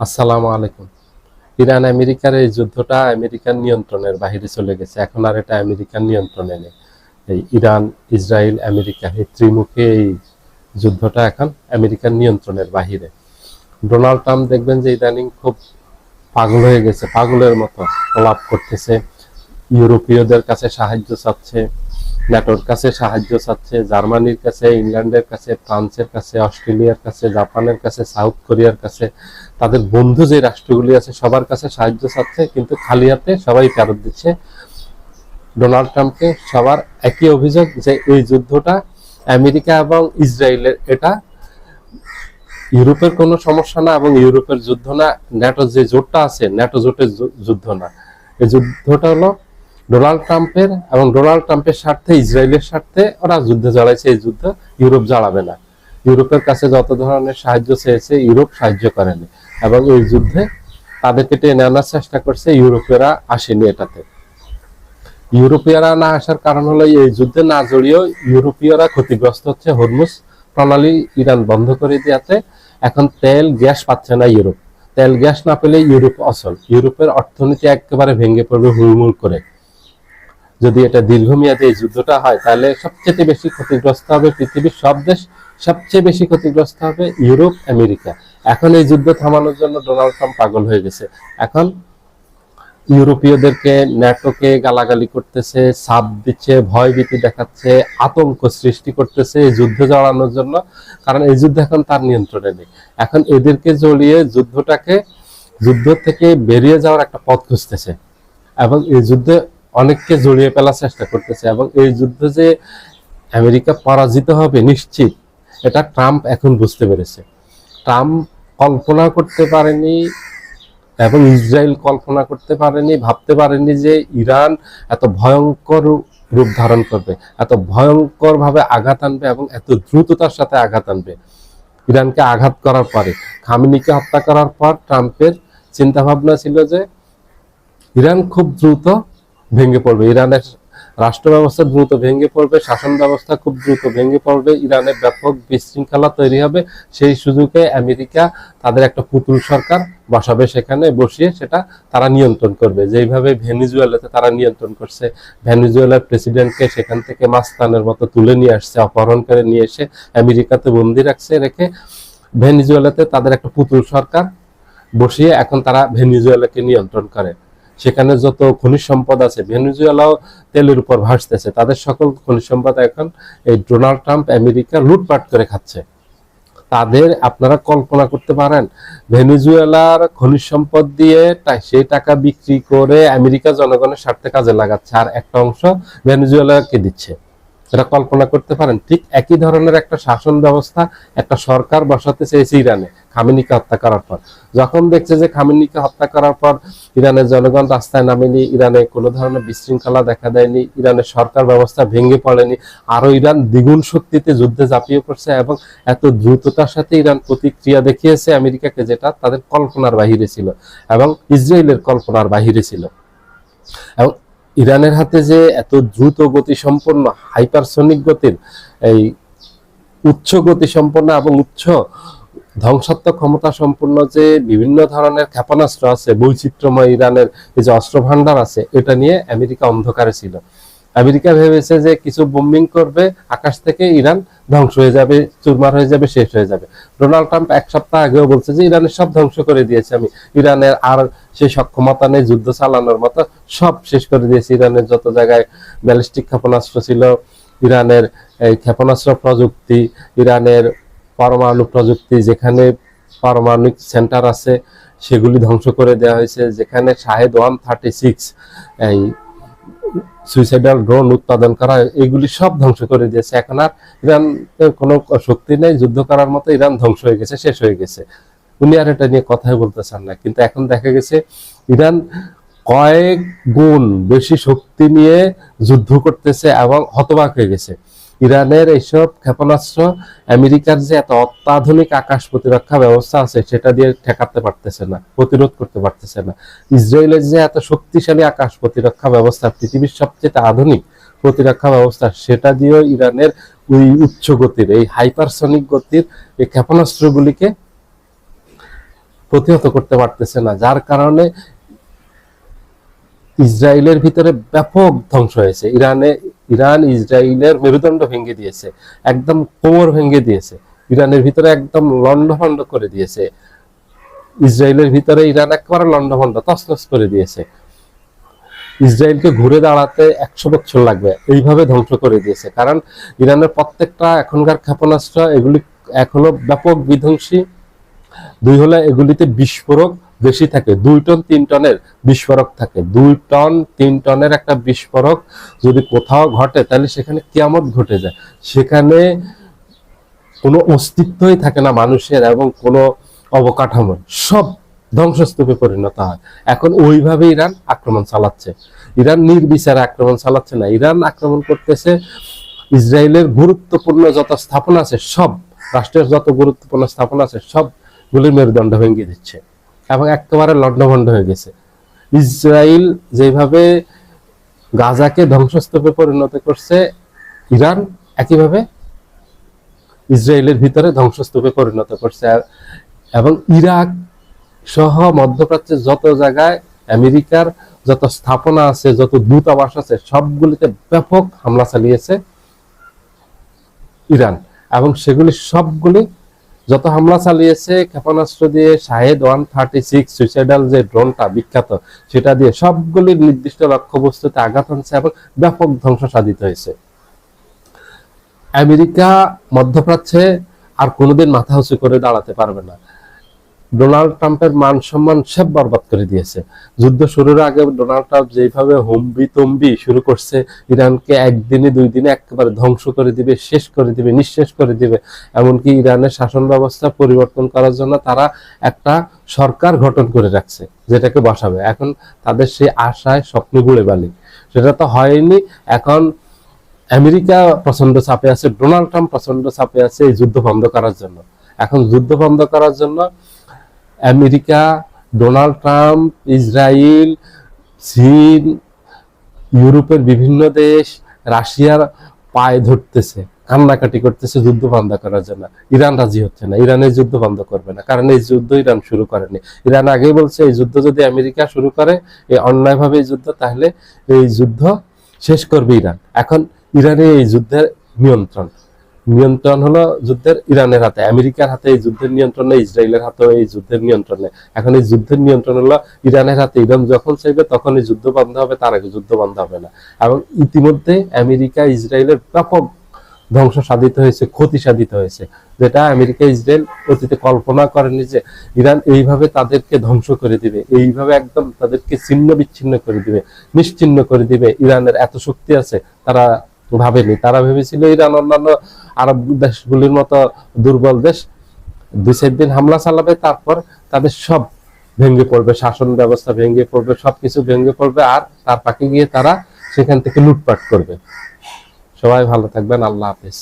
আসসালামু আলাইকুম। ইরান আমেরিকার এই যুদ্ধটা আমেরিকার নিয়ন্ত্রণের বাইরে চলে গেছে। এখন আর এটা আমেরিকার নিয়ন্ত্রণে নেই। এই ইরান, ইসরায়েল, আমেরিকা এই ত্রিমুখী এই যুদ্ধটা এখন আমেরিকার নিয়ন্ত্রণের বাহিরে। ডোনাল্ড ট্রাম্প দেখবেন যে ইদানিং খুব পাগল হয়ে গেছে, পাগলের মতো প্রলাপ করতেছে। ইউরোপীয়দের কাছে সাহায্য চাচ্ছে, ন্যাটোর কাছে সাহায্য চাচ্ছে, জার্মানির কাছে, ইংল্যান্ডের কাছে, ফ্রান্সের কাছে, অস্ট্রেলিয়ার কাছে, জাপানের কাছে, সাউথ কোরিয়ার কাছে, তাদের বন্ধু যে রাষ্ট্রগুলি আছে সবার কাছে সাহায্য চাচ্ছে, কিন্তু খালি হাতে সবাই ফেরত দিচ্ছে ডোনাল্ড ট্রাম্পকে। সবার একই অভিযোগ যে এই যুদ্ধটা আমেরিকা এবং ইসরায়েলের, এটা ইউরোপের কোনো সমস্যা না এবং ইউরোপের যুদ্ধ না, ন্যাটো যে জোটটা আছে ন্যাটো জোটের যুদ্ধ না। এই যুদ্ধটা হলো ডোনাল্ড ট্রাম্পের এবং ডোনাল্ড ট্রাম্পের স্বার্থে, ইসরায়েলের স্বার্থে ওরা যুদ্ধে জড়াইছে। এই যুদ্ধ ইউরোপ জড়াবে না। ইউরোপের কাছে যত ধরনের সাহায্য চেয়েছে ইউরোপ সাহায্য করেনি এবং এই যুদ্ধে তাদেরকে টেনে আনার চেষ্টা করছে, ইউরোপীয়রা আসেনি এটাতে। ইউরোপীয়রা না আসার কারণ হলো এই যুদ্ধে না জড়িয়েও ইউরোপীয়রা ক্ষতিগ্রস্ত হচ্ছে। হরমুজ প্রণালী ইরান বন্ধ করে দেওয়াতে এখন তেল গ্যাস পাচ্ছে না ইউরোপ। তেল গ্যাস না পেলে ইউরোপ অচল, ইউরোপের অর্থনীতি একেবারে ভেঙে পড়বে হুড়মুড় করে। যদি এটা দীর্ঘমেয়াদী এই যুদ্ধটা হয় তাহলে সবচেয়ে বেশি ক্ষতিগ্রস্ত হবে পৃথিবীর সব দেশ, সবচেয়ে বেশি ক্ষতিগ্রস্ত হবে ইউরোপ, আমেরিকা। এখন এই যুদ্ধ থামানোর জন্য ডোনাল্ড ট্রাম্প পাগল হয়ে গেছে। এখন ইউরোপীয়দেরকে, ন্যাটোকে গালাগালি করতেছে, চাপ দিচ্ছে, ভয়ভীতি দেখাচ্ছে, আতঙ্ক সৃষ্টি করতেছে এই যুদ্ধে জড়ানোর জন্য। কারণ এই যুদ্ধ এখন তার নিয়ন্ত্রণে নেই। এখন এদেরকে জড়িয়ে যুদ্ধ থেকে বেরিয়ে যাওয়ার একটা পথ খুঁজতেছে এবং এই যুদ্ধে অনেককে জড়িয়ে ফেলার চেষ্টা করতেছে। এবং এই যুদ্ধে যে আমেরিকা পরাজিত হবে নিশ্চিত, এটা ট্রাম্প এখন বুঝতে পেরেছে। ট্রাম্প কল্পনা করতে পারেনি এবং ইসরায়েল কল্পনা করতে পারেনি, ভাবতে পারেনি যে ইরান এত ভয়ঙ্কর রূপ ধারণ করবে, এত ভয়ঙ্কর ভাবে আঘাত আনবে এবং এত দ্রুততার সাথে আঘাত আনবে। ইরানকে আঘাত করার পরে, খামেনিকে হত্যা করার পর ট্রাম্পের চিন্তা ভাবনা ছিল যে ইরান খুব দ্রুত ভেঙে পড়বে, ইরানের রাষ্ট্র ব্যবস্থা দ্রুত ভেঙে পড়বে, শাসন ব্যবস্থা খুব দ্রুত ভেঙে পড়বে, ইরানের ব্যাপক বিশৃঙ্খলা তৈরি হবে। সেই সুযোগে আমেরিকা তাদের একটা পুতুল সরকার বসাবে, সেখানে বসিয়ে সেটা তারা নিয়ন্ত্রণ করবে, যেইভাবে ভেনিজুয়েলাতে তারা নিয়ন্ত্রণ করছে। ভেনিজুয়েলার প্রেসিডেন্টকে সেখান থেকে মাস্তানের মতো তুলে নিয়ে আসছে, অপহরণ করে নিয়ে এসে আমেরিকাতে বন্দি রাখছে, রেখে ভেনিজুয়েলাতে তাদের একটা পুতুল সরকার বসিয়ে এখন তারা ভেনিজুয়েলাকে নিয়ন্ত্রণ করে। সেখানে যত খনিজ সম্পদ আছে, ভেনেজুয়েলাও তেলের উপর ভাসতেছে, তাদের সকল খনিজ সম্পদ এখন এই ডোনাল্ড ট্রাম্প আমেরিকা লুটপাট করে খাচ্ছে। তাদের, আপনারা কল্পনা করতে পারেন, ভেনেজুয়েলার খনিজ সম্পদ দিয়ে সেই টাকা বিক্রি করে আমেরিকা জনগণের স্বার্থে কাজে লাগাচ্ছে, আর একটা অংশ ভেনেজুয়েলাকে দিচ্ছে। এটা কল্পনা করতে পারেন? ঠিক একই ধরনের একটা শাসন ব্যবস্থা, একটা সরকার বসাতে চেয়েছে ইরানে খামেনিকে হত্যা করার পর। যখন দেখছে যে খামেনিকে হত্যা করার পর ইরানের জনগণ রাস্তায় নামেনি, ইরানে কোনো ধরনের বিশৃঙ্খলা দেখা দেয়নি, ইরানের সরকার ব্যবস্থা ভেঙে পড়েনি, আরো ইরান দ্বিগুণ শক্তিতে যুদ্ধে ঝাঁপিয়ে পড়ছে এবং এত দ্রুততার সাথে ইরান প্রতিক্রিয়া দেখিয়েছে আমেরিকাকে, যেটা তাদের কল্পনার বাহিরে ছিল এবং ইসরায়েলের কল্পনার বাহিরে ছিল। এবং ইরানের হাতে যে এত দ্রুত গতি সম্পন্ন, হাইপারসনিক গতির, এই উচ্চ গতি সম্পন্ন এবং উচ্চ ধ্বংসাত্মক ক্ষমতা সম্পন্ন যে বিভিন্ন ধরনের ক্ষেপণাস্ত্র আছে, বৈচিত্র্যময় ইরানের এই যে অস্ত্র ভান্ডার আছে, এটা নিয়ে আমেরিকা অন্ধকারে ছিল। আমেরিকা ভেবেছে যে কিছু বোম্বিং করবে আকাশ থেকে, ইরান ধ্বংস হয়ে যাবে, চুরমার হয়ে যাবে, শেষ হয়ে যাবে। ডোনাল্ড ট্রাম্প এক সপ্তাহ আগেও বলছে যে ইরানের সব ধ্বংস করে দিয়েছে আমি, ইরানের আর সেই সক্ষমতা নেই যুদ্ধ চালানোর মতো, সব শেষ করে দিয়েছে। ইরানের যত জায়গায় ব্যালিস্টিক ক্ষেপণাস্ত্র ছিল, ইরানের এই ক্ষেপণাস্ত্র প্রযুক্তি, ইরানের পরমাণু প্রযুক্তি, যেখানে পারমাণবিক সেন্টার আছে সেগুলি ধ্বংস করে দেওয়া হয়েছে। যেখানে শাহেদ 136 এই সুইসাইডাল ড্রোন উৎপাদন করা, এগুলি সব ধ্বংস করে দিয়েছে। এখন আর ইরান কোনো শক্তি নেই যুদ্ধ করার মতো, ইরান ধ্বংস হয়ে গেছে, শেষ হয়ে গেছে। উনি আর এটা নিয়ে কথাই বলতে চান না। কিন্তু এখন দেখা গেছে ইরান কয়েক গুণ বেশি শক্তি নিয়ে যুদ্ধ করতেছে এবং হতবাক হয়ে গেছে। ইরানের এইসব ক্ষেপণাস্ত্র আমেরিকার যে এত অত্যাধুনিক আকাশ প্রতিরক্ষা ব্যবস্থা আছে সেটা দিয়ে ঠেকাতে পারতেছে না, প্রতিরোধ করতে পারতেছে না। ইসরায়েলের যে এত শক্তিশালী আকাশ প্রতিরক্ষা ব্যবস্থা, পৃথিবীর সবচেয়ে আধুনিক প্রতিরক্ষা ব্যবস্থা, সেটা দিয়েও ইরানের ওই উচ্চ গতির, এই হাইপারসনিক গতির এই ক্ষেপণাস্ত্রগুলিকে প্রতিহত করতে পারতেছে না, যার কারণে ইসরায়েলের ভিতরে ব্যাপক ধ্বংস হয়েছে। ইরান ইসরায়েলের মেরুদণ্ড ভেঙে দিয়েছে, একদম কোমর ভেঙে দিয়েছে, ইরানের ভিতরে একদম লন্ডভন্ড করে দিয়েছে। ইসরায়েলের ভিতরে ইরান একেবারে লন্ডভন্ড তছনছ করে দিয়েছে। ইসরায়েলকে ঘুরে দাঁড়াতে 100 বছর লাগবে, এইভাবে ধ্বংস করে দিয়েছে। কারণ ইরানের প্রত্যেকটা এখনকার ক্ষেপণাস্ত্র এগুলি এক হলো ব্যাপক বিধ্বংসী, দুই হলো এগুলিতে বিস্ফোরক বেশি থাকে, 2 টন 3 টনের বিস্ফোরক থাকে। 2 টন 3 টনের একটা বিস্ফোরক যদি কোথাও ঘটে তাহলে সেখানে কিয়ামত ঘটে যায়, সেখানে কোনো অস্তিত্বই থাকে না মানুষের এবং কোনো অবকাঠামোর, সব ধ্বংসস্তূপে পরিণত হয়। এখন ওইভাবে ইরান আক্রমণ চালাচ্ছে। ইরান নির্বিচারে আক্রমণ চালাচ্ছে না, ইরান আক্রমণ করতেছে ইসরায়েলের গুরুত্বপূর্ণ যত স্থাপনা আছে, সব রাষ্ট্রের যত গুরুত্বপূর্ণ স্থাপনা আছে সবগুলির মেরুদণ্ড ভেঙে দিচ্ছে এবং একেবারে লণ্ডভণ্ড হয়ে গেছে। ইসরায়েল যেভাবে গাজাকে ধ্বংসস্তূপে পরিণত করছে, ইরান একইভাবে ইসরায়েলের ভিতরে ধ্বংসস্তূপে পরিণত করছে। এবং ইরাক সহ মধ্যপ্রাচ্যের যত জায়গায় আমেরিকার যত স্থাপনা আছে, যত দূতাবাস আছে, সবগুলিতে ব্যাপক হামলা চালিয়েছে ইরান। এবং সেগুলি সবগুলি যত হামলা চালিয়েছে ক্ষেপণাস্ত্র দিয়ে, শাহেদ 136 সুইসাইডাল যে ড্রোনটা বিখ্যাত, সেটা দিয়ে সবগুলির নির্দিষ্ট লক্ষ্যবস্তুতে আঘাত হানছে এবং ব্যাপক ধ্বংস সাধিত হয়েছে। আমেরিকা মধ্যপ্রাচ্যে আর কোনোদিন মাথা উঁচু করে দাঁড়াতে পারবে না। ডোনাল্ড ট্রাম্পের মান সম্মান সব বরবাদ করে দিয়েছে। যুদ্ধ শুরুর আগে ডোনাল্ড ট্রাম্প যেভাবে হম্বি তম্বি শুরু করছে, ইরানকে একদিনে 2 দিনে একেবারে ধ্বংস করে দিবে, শেষ করে দিবে, নিঃশেষ করে দিবে। এমনকি ইরানের শাসন ব্যবস্থা পরিবর্তন করার জন্য তারা একটা সরকার গঠন করে রাখছে, যেটাকে বসাবে। এখন তাদের সেই আশায় স্বপ্ন গুড়ে বালি, সেটা তো হয়নি। এখন আমেরিকা প্রচন্ড চাপে আছে, ডোনাল্ড ট্রাম্প প্রচন্ড চাপে আছে এই যুদ্ধ বন্ধ করার জন্য। এখন যুদ্ধ বন্ধ করার জন্য আমেরিকা, ডোনাল্ড ট্রাম্প, ইসরায়েল, চীন, ইউরোপের বিভিন্ন দেশ, রাশিয়ার পায়ে ধরতেছে, কান্নাকাটি করতেছে যুদ্ধ বন্ধ করার জন্য। ইরান রাজি হচ্ছে না, ইরানের যুদ্ধ বন্ধ করবে না, কারণ এই যুদ্ধ ইরান শুরু করেনি। ইরান আগেই বলছে এই যুদ্ধ যদি আমেরিকা শুরু করে, এই অন্যায়ভাবে এই যুদ্ধ, তাহলে এই যুদ্ধ শেষ করবে ইরান। এখন ইরানের এই যুদ্ধের নিয়ন্ত্রণ হলো যুদ্ধের ইরানের হাতে, আমেরিকার হাতে এই যুদ্ধের নিয়ন্ত্রণ নেই, ইসরায়েলের হাতেও এই যুদ্ধের নিয়ন্ত্রণ নেই। এখন এই যুদ্ধের নিয়ন্ত্রণ হলো ইরানের হাতে। ইরান যখন চাইবে তখন এই যুদ্ধ বন্ধ হবে, তার আগে যুদ্ধ বন্ধ হবে না। এবং ইতিমধ্যে আমেরিকা ইসরায়েলের ব্যাপক ধ্বংস সাধিত হয়েছে, ক্ষতি সাধিত হয়েছে, যেটা আমেরিকা ইসরায়েল অতীতে কল্পনা করেনি যে ইরান এইভাবে তাদেরকে ধ্বংস করে দিবে, এইভাবে একদম তাদেরকে ছিন্ন বিচ্ছিন্ন করে দিবে, নিশ্চিন্ন করে দিবে। ইরানের এত শক্তি আছে তারা ভাবেনি। তারা ভেবেছিল ইরান অন্যান্য আরব দেশগুলির মতো দুর্বল দেশ, 2-4 দিন হামলা চালাবে, তারপর তাদের সব ভেঙে পড়বে, শাসন ব্যবস্থা ভেঙে পড়বে, সবকিছু ভেঙে পড়বে, আর তার পাকে গিয়ে তারা সেখান থেকে লুটপাট করবে। সবাই ভালো থাকবেন, আল্লাহ হাফেজ।